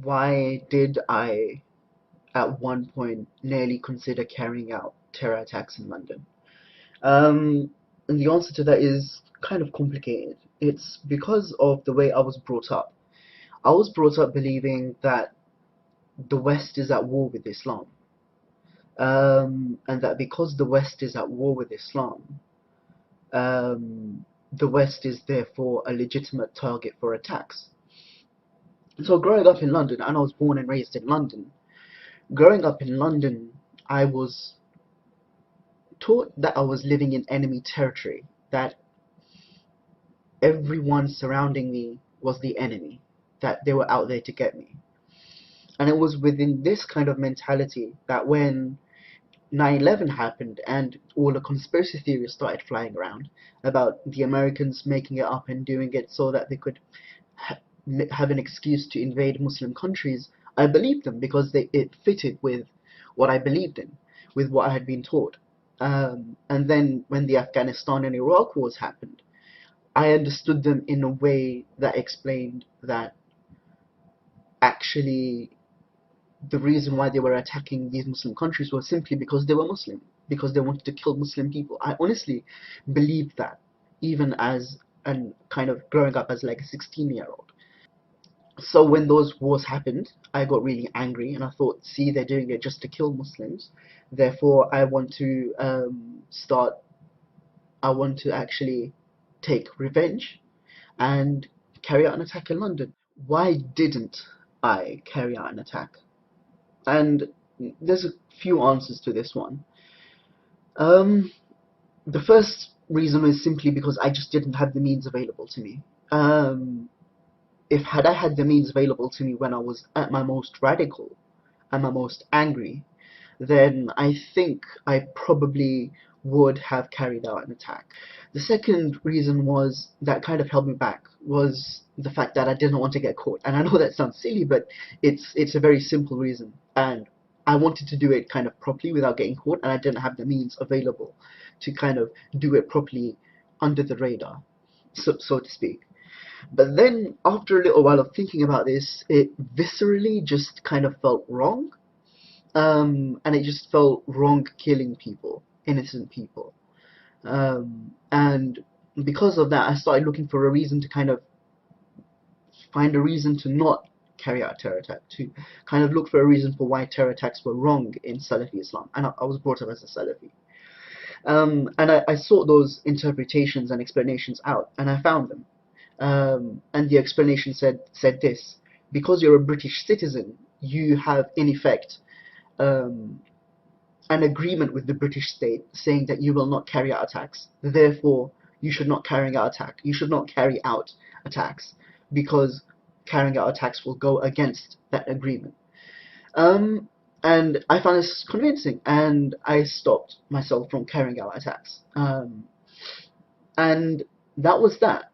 Why did I, at one point, nearly consider carrying out terror attacks in London? And the answer to that is kind of complicated. It's because of the way I was brought up. I was brought up believing that the West is at war with Islam, and that because the West is at war with Islam, the West is therefore a legitimate target for attacks. So growing up in London, and I was born and raised in London, growing up in London, I was taught that I was living in enemy territory, that everyone surrounding me was the enemy, that they were out there to get me. And it was within this kind of mentality that when 9/11 happened and all the conspiracy theories started flying around about the Americans making it up and doing it so that they could ha have an excuse to invade Muslim countries, I believed them because it fitted with what I believed in, with what I had been taught. And then when the Afghanistan and Iraq wars happened, I understood them in a way that explained that actually the reason why they were attacking these Muslim countries was simply because they were Muslim, because they wanted to kill Muslim people. I honestly believed that, even as and kind of growing up as like a 16-year-old. So when those wars happened, I got really angry and I thought, see, they're doing it just to kill Muslims. Therefore, I want to actually take revenge and carry out an attack in London. Why didn't I carry out an attack? And there's a few answers to this one. Um, the first reason is simply because I just didn't have the means available to me. If had I had the means available to me when I was at my most radical and my most angry, then I think I probably would have carried out an attack. The second reason was that kind of held me back was the fact that I didn't want to get caught. And I know that sounds silly, but it's a very simple reason. And I wanted to do it kind of properly without getting caught, and I didn't have the means available to kind of do it properly under the radar, so to speak. But then, after a little while of thinking about this, it viscerally just kind of felt wrong. And it just felt wrong killing people, innocent people. And because of that, I started looking for a reason to kind of find a reason to not carry out a terror attack, to kind of look for a reason for why terror attacks were wrong in Salafi Islam. And I was brought up as a Salafi. And I sought those interpretations and explanations out, and I found them. And the explanation said this: because you're a British citizen, you have in effect an agreement with the British state saying that you will not carry out attacks. Therefore, you should not carry out attack. You should not carry out attacks because carrying out attacks will go against that agreement. Um, and I found this convincing, and I stopped myself from carrying out attacks. And that was that.